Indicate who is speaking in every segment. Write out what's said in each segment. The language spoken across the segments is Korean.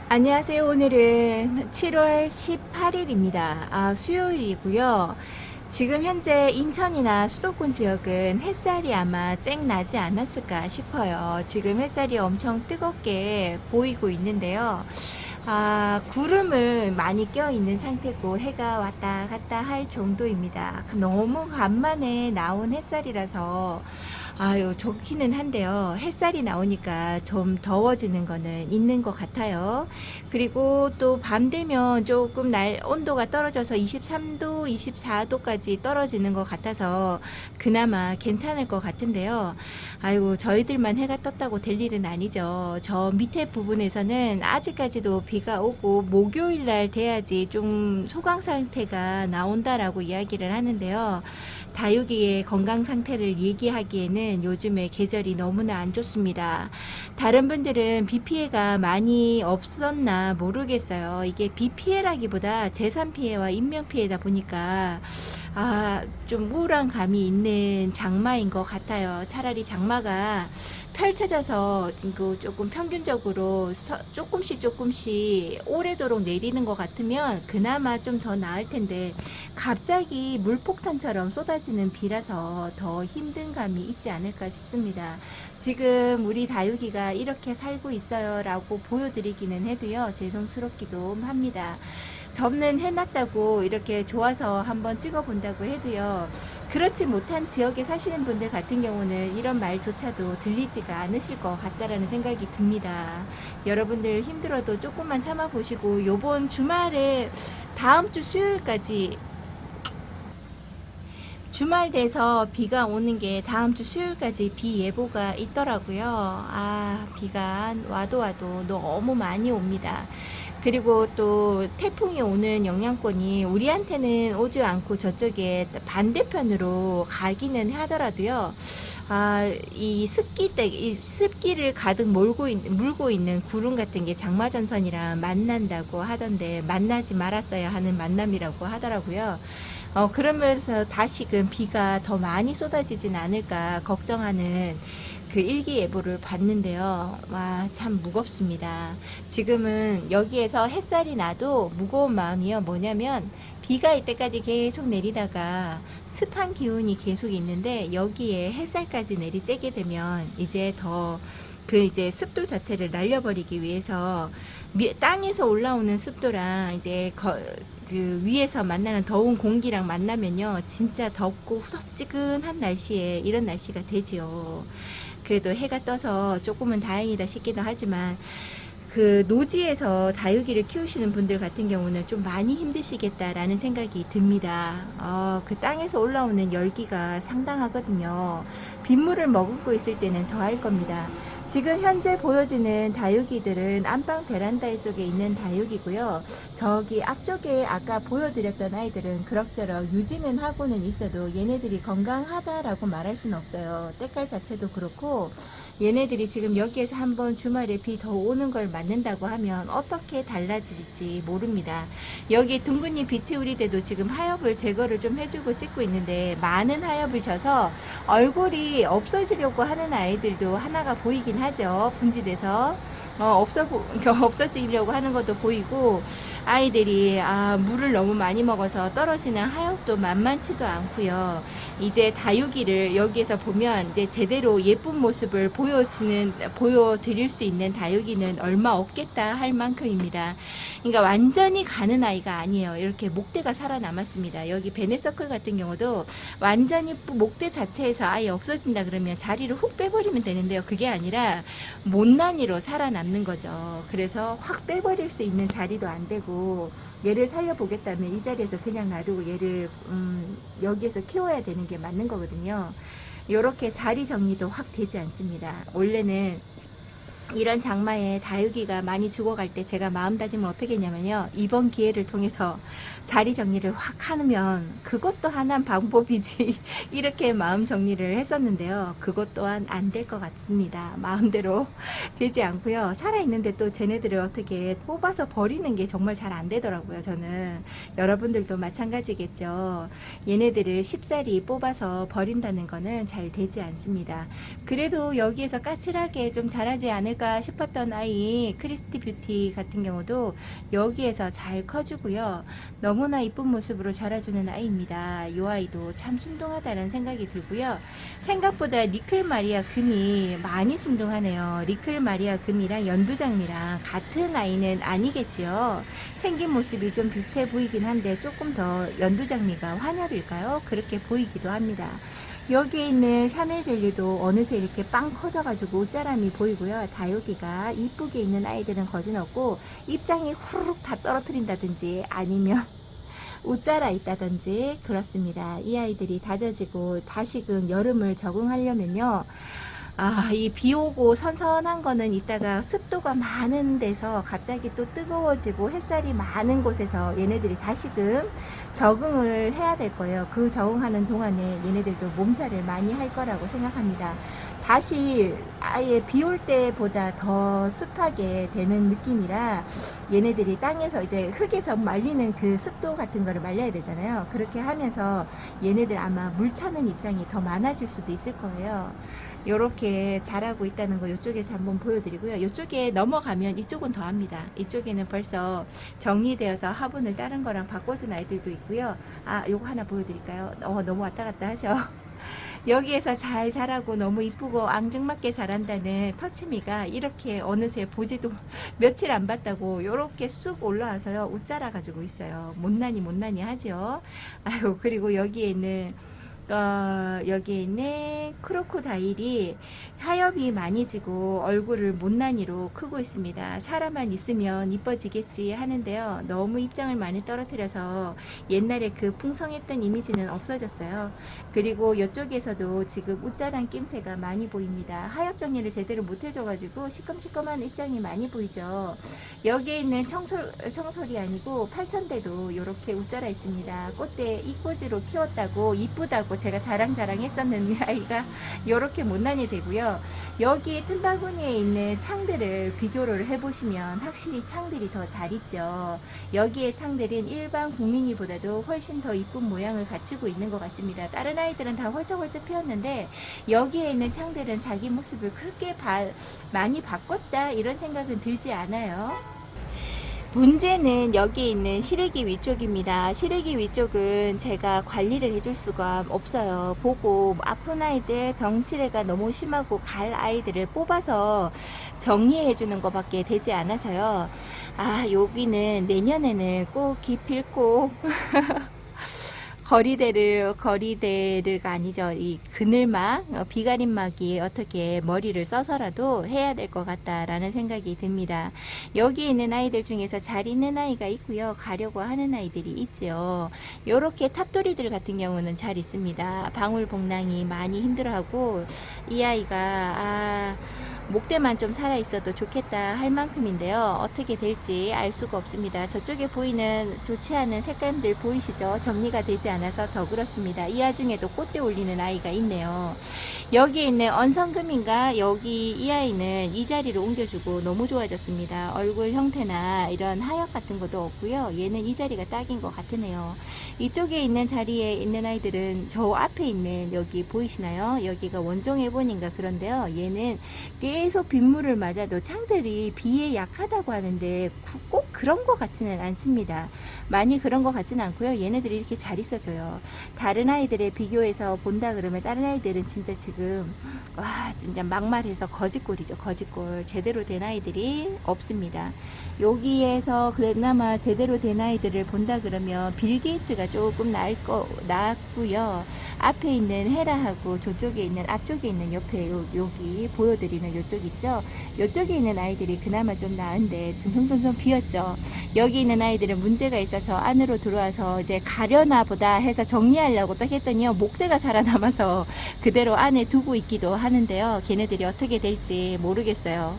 Speaker 1: 안녕하세요. 오늘은 7월 18일입니다. 수요일이고요. 지금 현재 인천이나 수도권 지역은 햇살이 아마 쨍 나지 않았을까 싶어요. 지금 햇살이 엄청 뜨겁게 보이고 있는데요. 구름은 많이 껴 있는 상태고 해가 왔다 갔다 할 정도입니다. 너무 간만에 나온 햇살이라서 좋기는 한데요. 햇살이 나오니까 좀 더워지는 거는 있는 것 같아요. 그리고 또 밤 되면 조금 온도가 떨어져서 23도, 24도까지 떨어지는 것 같아서 그나마 괜찮을 것 같은데요. 저희들만 해가 떴다고 될 일은 아니죠. 저 밑에 부분에서는 아직까지도 비가 오고 목요일 날 돼야지 좀 소강 상태가 나온다라고 이야기를 하는데요. 다육이의 건강 상태를 얘기하기에는 요즘에 계절이 너무나 안 좋습니다. 다른 분들은 비 피해가 많이 없었나 모르겠어요. 이게 비 피해라기보다 재산 피해와 인명 피해다 보니까 좀 우울한 감이 있는 장마인 것 같아요. 차라리 장마가 펼쳐져서 조금 평균적으로 조금씩 오래도록 내리는 것 같으면 그나마 좀 더 나을 텐데 갑자기 물폭탄처럼 쏟아지는 비라서 더 힘든 감이 있지 않을까 싶습니다. 지금 우리 다육이가 이렇게 살고 있어요 라고 보여드리기는 해도요, 죄송스럽기도 합니다. 접는 해놨다고 이렇게 좋아서 한번 찍어본다고 해도요, 그렇지 못한 지역에 사시는 분들 같은 경우는 이런 말조차도 들리지가 않으실 것 같다라는 생각이 듭니다. 여러분들 힘들어도 조금만 참아보시고 요번 주말에 다음 주 수요일까지 주말 돼서 비가 오는 게 다음 주 수요일까지 비 예보가 있더라고요. 비가 와도 너무 많이 옵니다. 그리고 또 태풍이 오는 영향권이 우리한테는 오지 않고 저쪽에 반대편으로 가기는 하더라도요. 이 습기를 가득 물고 있는 구름 같은 게 장마전선이랑 만난다고 하던데 만나지 말았어야 하는 만남이라고 하더라고요. 그러면서 다시금 비가 더 많이 쏟아지진 않을까 걱정하는 그 일기예보를 봤는데요. 참 무겁습니다. 지금은 여기에서 햇살이 나도 무거운 마음이요. 뭐냐면 비가 이때까지 계속 내리다가 습한 기운이 계속 있는데 여기에 햇살까지 내리쬐게 되면 이제 더 이제 습도 자체를 날려버리기 위해서 땅에서 올라오는 습도랑 이제 그 위에서 만나는 더운 공기랑 만나면요, 진짜 덥고 후덥지근한 날씨에 이런 날씨가 되지요. 그래도 해가 떠서 조금은 다행이다 싶기도 하지만 그 노지에서 다육이를 키우시는 분들 같은 경우는 좀 많이 힘드시겠다라는 생각이 듭니다. 그 땅에서 올라오는 열기가 상당하거든요. 빗물을 머금고 있을 때는 더 할 겁니다. 지금 현재 보여지는 다육이들은 안방 베란다 쪽에 있는 다육이고요. 저기 앞쪽에 아까 보여드렸던 아이들은 그럭저럭 유지는 하고는 있어도 얘네들이 건강하다라고 말할 수는 없어요. 때깔 자체도 그렇고 얘네들이 지금 여기에서 한번 주말에 비 더 오는 걸 맞는다고 하면 어떻게 달라질지 모릅니다. 여기 둥근잎 비치우리대도 지금 하엽을 제거를 좀 해주고 찍고 있는데 많은 하엽을 져서 얼굴이 없어지려고 하는 아이들도 하나가 보이긴 하죠. 분지돼서 없어지려고 하는 것도 보이고, 아이들이 물을 너무 많이 먹어서 떨어지는 하엽도 만만치도 않고요. 이제 다육이를 여기에서 보면 이제 제대로 예쁜 모습을 보여드릴 수 있는 다육이는 얼마 없겠다 할 만큼입니다. 그러니까 완전히 가는 아이가 아니에요. 이렇게 목대가 살아남았습니다. 여기 베네서클 같은 경우도 완전히 목대 자체에서 아예 없어진다 그러면 자리를 훅 빼버리면 되는데요. 그게 아니라 못난이로 살아남는 거죠. 그래서 확 빼버릴 수 있는 자리도 안 되고, 얘를 살려보겠다면 이 자리에서 그냥 놔두고 얘를 여기에서 키워야 되는 게 맞는 거거든요. 이렇게 자리 정리도 확 되지 않습니다. 원래는 이런 장마에 다육이가 많이 죽어갈 때 제가 마음다짐을 어떻게 했냐면요, 이번 기회를 통해서 자리 정리를 확 하면 그것 도 하나는 방법이지 이렇게 마음 정리를 했었는데요, 그것 또한 안 될 것 같습니다. 마음대로 되지 않고요. 살아있는데 또 쟤네들을 어떻게 뽑아서 버리는 게 정말 잘 안 되더라고요. 저는 여러분들도 마찬가지겠죠. 얘네들을 쉽사리 뽑아서 버린다는 거는 잘 되지 않습니다. 그래도 여기에서 까칠하게 좀 자라지 않을 제가 싶었던 아이 크리스티 뷰티 같은 경우도 여기에서 잘 커주고요. 너무나 이쁜 모습으로 자라주는 아이입니다. 이 아이도 참 순둥하다는 생각이 들고요. 생각보다 니클 마리아 금이 많이 순둥하네요. 니클 마리아 금이랑 연두장미랑 같은 아이는 아니겠지요. 생긴 모습이 좀 비슷해 보이긴 한데 조금 더 연두장미가 환엽일까요? 그렇게 보이기도 합니다. 여기에 있는 샤넬 젤리도 어느새 이렇게 빵 커져가지고 옷자람이 보이고요. 다육이가 이쁘게 있는 아이들은 거진없고 입장이 후루룩 다 떨어뜨린다든지 아니면 웃자라 있다든지 그렇습니다. 이 아이들이 다져지고 다시금 여름을 적응하려면요. 이 비 오고 선선한 거는 이따가 습도가 많은 데서 갑자기 또 뜨거워지고 햇살이 많은 곳에서 얘네들이 다시금 적응을 해야 될 거예요. 그 적응하는 동안에 얘네들도 몸살을 많이 할 거라고 생각합니다. 다시 아예 비 올 때보다 더 습하게 되는 느낌이라 얘네들이 땅에서 이제 흙에서 말리는 그 습도 같은 거를 말려야 되잖아요. 그렇게 하면서 얘네들 아마 물 차는 입장이 더 많아질 수도 있을 거예요. 이렇게 자라고 있다는 거 이쪽에서 한번 보여드리고요. 이쪽에 넘어가면 이쪽은 더 합니다. 이쪽에는 벌써 정리되어서 화분을 다른 거랑 바꿔준 아이들도 있고요. 요거 하나 보여드릴까요? 너무 왔다 갔다 하죠. 여기에서 잘 자라고 너무 이쁘고 앙증맞게 자란다는 터치미가 이렇게 어느새 보지도 며칠 안 봤다고 이렇게 쑥 올라와서요. 웃자라 가지고 있어요. 못난이 하죠. 아유, 그리고 여기에 있는 크로코다일이 하엽이 많이 지고 얼굴을 못난이로 크고 있습니다. 사람만 있으면 이뻐지겠지 하는데요. 너무 입장을 많이 떨어뜨려서 옛날에 그 풍성했던 이미지는 없어졌어요. 그리고 이쪽에서도 지금 웃자란 낌새가 많이 보입니다. 하엽 정리를 제대로 못 해줘가지고 시꺼먼 입장이 많이 보이죠. 여기에 있는 청솔이 아니고 팔천대도 이렇게 웃자라 있습니다. 꽃대 이꼬지로 키웠다고 이쁘다고 제가 자랑자랑 했었는 아이가 이렇게 못난이 되고요. 여기 틈바구니에 있는 창들을 비교를 해보시면 확실히 창들이 더 잘 있죠. 여기에 창들은 일반 국민이보다도 훨씬 더 이쁜 모양을 갖추고 있는 것 같습니다. 다른 아이들은 다 헐쩍헐쩍 피었는데 여기에 있는 창들은 자기 모습을 그렇게 많이 바꿨다 이런 생각은 들지 않아요. 문제는 여기 있는 시래기 위쪽입니다. 시래기 위쪽은 제가 관리를 해줄 수가 없어요. 보고 아픈 아이들 병치레가 너무 심하고 갈 아이들을 뽑아서 정리해 주는 것밖에 되지 않아서요. 여기는 내년에는 꼭 기필코 거리대가 아니죠. 이 그늘막, 비가림막이 어떻게 머리를 써서라도 해야 될 것 같다라는 생각이 듭니다. 여기 있는 아이들 중에서 잘 있는 아이가 있고요. 가려고 하는 아이들이 있죠. 요렇게 탑돌이들 같은 경우는 잘 있습니다. 방울복랑이 많이 힘들어하고 이 아이가 목대만 좀 살아있어도 좋겠다 할 만큼인데요. 어떻게 될지 알 수가 없습니다. 저쪽에 보이는 좋지 않은 색감들 보이시죠? 정리가 되지 않아서 더 그렇습니다. 이 와중에도 꽃대 올리는 아이가 있네요. 여기 있는 언성금인가 여기 이 아이는 이 자리로 옮겨주고 너무 좋아졌습니다. 얼굴 형태나 이런 하엽 같은 것도 없고요. 얘는 이 자리가 딱인 것 같으네요. 이쪽에 있는 자리에 있는 아이들은 저 앞에 있는 여기 보이시나요? 여기가 원종해본인가 그런데요. 얘는 계속 빗물을 맞아도 창들이 비에 약하다고 하는데 꼭 그런 것 같지는 않습니다. 많이 그런 것 같지는 않고요. 얘네들이 이렇게 잘 있어줘요. 다른 아이들에 비교해서 본다 그러면 다른 아이들은 진짜 지금 진짜 막말해서 거짓골이죠. 거짓골. 제대로 된 아이들이 없습니다. 여기에서 그나마 제대로 된 아이들을 본다 그러면 빌 게이츠가 조금 낫고요. 앞에 있는 헤라하고 저쪽에 있는 앞쪽에 있는 옆에 여기 보여드리는 요쪽 있죠. 요쪽에 있는 아이들이 그나마 좀 나은데 듬성듬성 비었죠. 여기 있는 아이들은 문제가 있어서 안으로 들어와서 이제 가려나 보다 해서 정리하려고 딱 했더니요. 목대가 살아남아서 그대로 안에 두고 있기도 하는데요. 걔네들이 어떻게 될지 모르겠어요.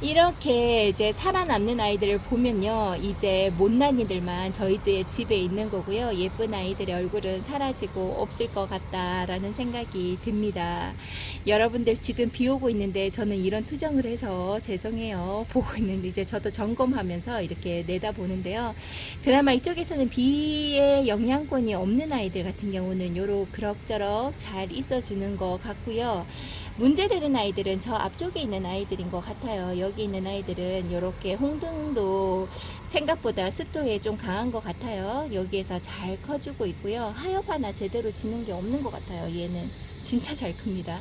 Speaker 1: 이렇게 이제 살아남는 아이들을 보면요, 이제 못난이들만 저희들 집에 있는 거고요. 예쁜 아이들의 얼굴은 사라지고 없을 것 같다라는 생각이 듭니다. 여러분들 지금 비 오고 있는데 저는 이런 투정을 해서 죄송해요. 보고 있는데 이제 저도 점검하면서 이렇게 내다보는데요. 그나마 이쪽에서는 비의 영향권이 없는 아이들 같은 경우는 요로 그럭저럭 잘 있어주는 것 같고요. 문제되는 아이들은 저 앞쪽에 있는 아이들인 것 같아요. 여기 있는 아이들은 이렇게 홍등도 생각보다 습도에 좀 강한 것 같아요. 여기에서 잘 커주고 있고요. 하엽 하나 제대로 지는 게 없는 것 같아요. 얘는 진짜 잘 큽니다.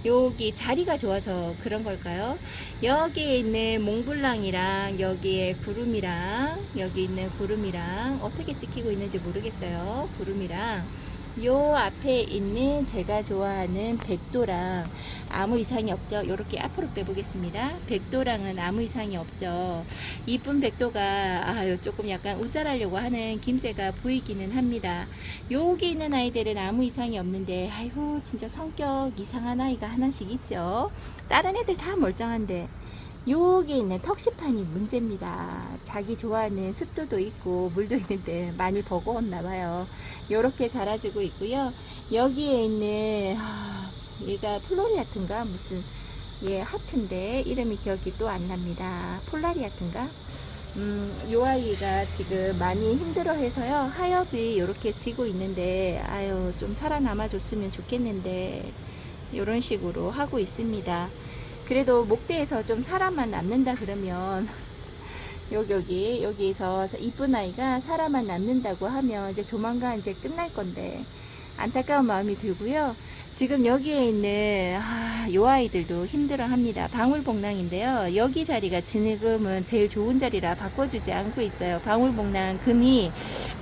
Speaker 1: 여기 자리가 좋아서 그런 걸까요? 여기에 있는 몽블랑이랑 여기에 구름이랑 여기 있는 구름이랑 어떻게 찍히고 있는지 모르겠어요. 구름이랑 요 앞에 있는 제가 좋아하는 백도랑 아무 이상이 없죠. 요렇게 앞으로 빼보겠습니다. 백도랑은 아무 이상이 없죠. 이쁜 백도가 조금 약간 우짤하려고 하는 김새가 보이기는 합니다. 여기 있는 아이들은 아무 이상이 없는데 아이고 진짜 성격 이상한 아이가 하나씩 있죠. 다른 애들 다 멀쩡한데 여기 있는 턱시판이 문제입니다. 자기 좋아하는 습도도 있고 물도 있는데 많이 버거웠나 봐요. 요렇게 자라주고 있고요. 여기에 있는 얘가 플로리아트인가 무슨 얘 하트인데 이름이 기억이 또 안 납니다. 폴라리아트인가? 요 아이가 지금 많이 힘들어 해서요. 하엽이 이렇게 지고 있는데 아유 좀 살아남아 줬으면 좋겠는데 요런 식으로 하고 있습니다. 그래도 목대에서 좀 사람만 남는다 그러면 여기에서 이쁜 아이가 사람만 남는다고 하면 이제 조만간 이제 끝날 건데 안타까운 마음이 들고요. 지금 여기에 있는 요 아이들도 힘들어 합니다. 방울복랑인데요. 여기 자리가 지금은 제일 좋은 자리라 바꿔주지 않고 있어요. 방울복랑 금이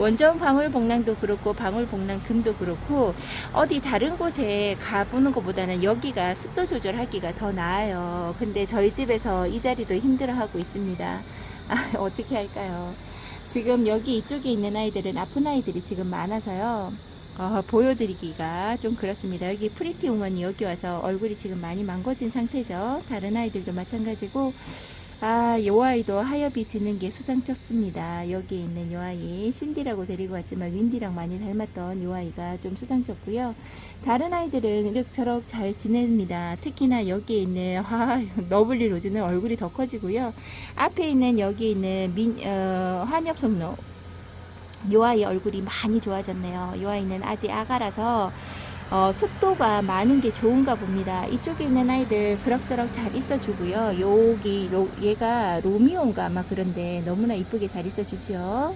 Speaker 1: 원전 방울복랑도 그렇고 방울복랑 금도 그렇고 어디 다른 곳에 가보는 것보다는 여기가 습도 조절하기가 더 나아요. 근데 저희 집에서 이 자리도 힘들어 하고 있습니다. 어떻게 할까요? 지금 여기 이쪽에 있는 아이들은 아픈 아이들이 지금 많아서요. 보여드리기가 좀 그렇습니다. 여기 프리티 우먼이 여기 와서 얼굴이 지금 많이 망가진 상태죠. 다른 아이들도 마찬가지고 요 아이도 하엽이 지는 게 수상쩍습니다. 여기 있는 요 아이 신디라고 데리고 왔지만 윈디랑 많이 닮았던 요 아이가 좀 수상쩍고요. 다른 아이들은 이렇저렇 잘 지냅니다. 특히나 여기에 있는 너블리 로즈는 얼굴이 더 커지고요. 앞에 있는 여기 있는 환엽송로 요 아이 얼굴이 많이 좋아졌네요. 요 아이는 아직 아가라서 습도가 많은 게 좋은가 봅니다. 이쪽에 있는 아이들 그럭저럭 잘 있어주고요. 얘가 로미오인가 아마 그런데 너무나 이쁘게 잘 있어주지요.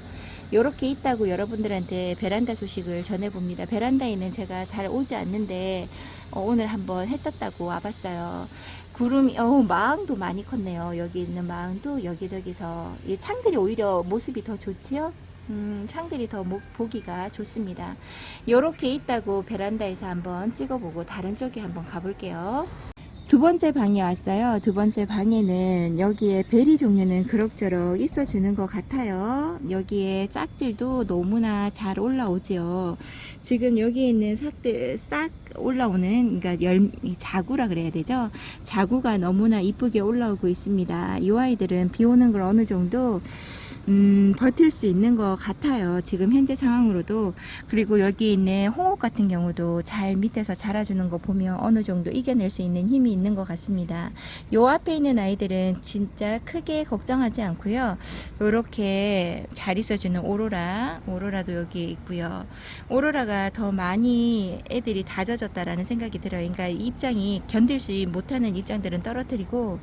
Speaker 1: 요렇게 있다고 여러분들한테 베란다 소식을 전해봅니다. 베란다에는 제가 잘 오지 않는데 오늘 한번 해 떴다고 와봤어요. 구름이 마왕도 많이 컸네요. 여기 있는 마왕도 여기저기서 이 창들이 오히려 모습이 더 좋지요. 창들이 더 보기가 좋습니다. 요렇게 있다고 베란다에서 한번 찍어보고 다른 쪽에 한번 가볼게요. 두 번째 방에 왔어요. 두 번째 방에는 여기에 베리 종류는 그럭저럭 있어주는 것 같아요. 여기에 짝들도 너무나 잘 올라오지요. 지금 여기 있는 싹들 싹 올라오는 그러니까 자구라 그래야 되죠. 자구가 너무나 이쁘게 올라오고 있습니다. 이 아이들은 비 오는 걸 어느 정도 버틸 수 있는 것 같아요. 지금 현재 상황으로도. 그리고 여기 있는 홍옥 같은 경우도 잘 밑에서 자라주는 거 보면 어느 정도 이겨낼 수 있는 힘이 있는 것 같습니다. 요 앞에 있는 아이들은 진짜 크게 걱정하지 않고요. 요렇게 잘 있어주는 오로라도 여기 있고요. 오로라가 더 많이 애들이 다져졌다라는 생각이 들어요. 그러니까 입장이 견딜 수 못하는 입장들은 떨어뜨리고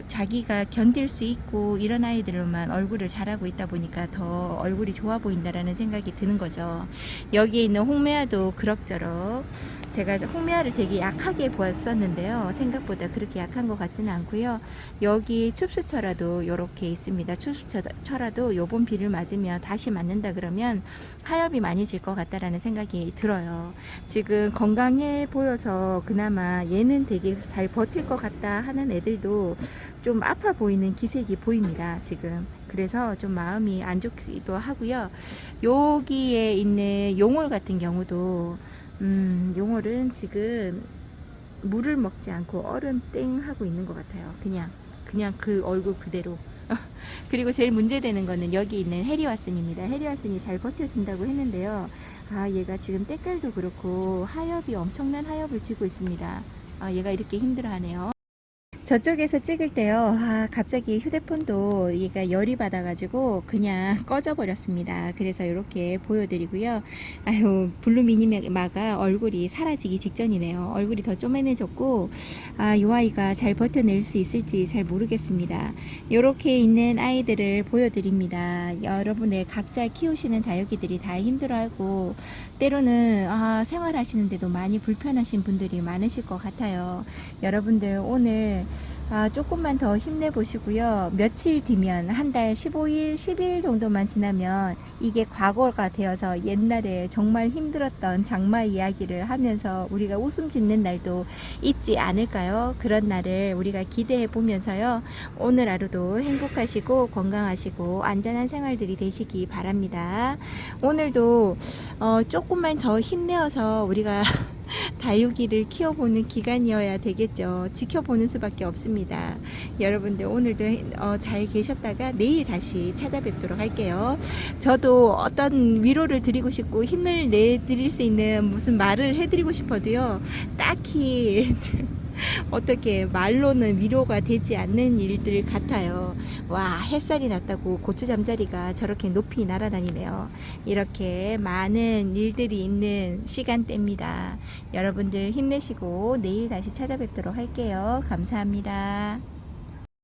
Speaker 1: 자기가 견딜 수 있고 이런 아이들로만 얼굴을 잘하고 있다 보니까 더 얼굴이 좋아 보인다라는 생각이 드는 거죠. 여기에 있는 홍매화도 그럭저럭 제가 홍매화를 되게 약하게 보았었는데요. 생각보다 그렇게 약한 것 같지는 않고요. 여기 춥수철화도 이렇게 있습니다. 춥수철화도 요번 비를 맞으면 다시 맞는다 그러면 하엽이 많이 질 것 같다라는 생각이 들어요. 지금 건강해 보여서 그나마 얘는 되게 잘 버틸 것 같다 하는 애들도 좀 아파 보이는 기색이 보입니다. 지금 그래서 좀 마음이 안 좋기도 하고요. 여기에 있는 용월 같은 경우도 용월은 지금 물을 먹지 않고 얼음 땡 하고 있는 것 같아요. 그냥 그냥 그 얼굴 그대로. 그리고 제일 문제되는 거는 여기 있는 해리와슨입니다. 해리와슨이 잘 버텨준다고 했는데요. 아, 얘가 지금 때깔도 그렇고 하엽이 엄청난 하엽을 지고 있습니다. 아, 얘가 이렇게 힘들어하네요. 저쪽에서 찍을 때요, 아, 갑자기 휴대폰도 얘가 열이 받아가지고 그냥 꺼져버렸습니다. 그래서 이렇게 보여드리고요. 아유, 블루미니마가 얼굴이 사라지기 직전이네요. 얼굴이 더 쪼매내졌고, 아, 이 아이가 잘 버텨낼 수 있을지 잘 모르겠습니다. 이렇게 있는 아이들을 보여드립니다. 여러분의 각자 키우시는 다육이들이 다 힘들어하고, 때로는 생활하시는데도 많이 불편하신 분들이 많으실 것 같아요. 여러분들 오늘 조금만 더 힘내보시고요. 며칠 뒤면 한 달 15일, 10일 정도만 지나면 이게 과거가 되어서 옛날에 정말 힘들었던 장마 이야기를 하면서 우리가 웃음 짓는 날도 있지 않을까요? 그런 날을 우리가 기대해 보면서요. 오늘 하루도 행복하시고 건강하시고 안전한 생활들이 되시기 바랍니다. 오늘도 조금만 더 힘내어서 우리가 다육이를 키워보는 기간이어야 되겠죠. 지켜보는 수밖에 없습니다. 여러분들 오늘도 잘 계셨다가 내일 다시 찾아뵙도록 할게요. 저도 어떤 위로를 드리고 싶고 힘을 내드릴 수 있는 무슨 말을 해드리고 싶어도요. 딱히 어떻게 말로는 위로가 되지 않는 일들 같아요. 와, 햇살이 났다고 고추 잠자리가 저렇게 높이 날아다니네요. 이렇게 많은 일들이 있는 시간대입니다. 여러분들 힘내시고 내일 다시 찾아뵙도록 할게요. 감사합니다.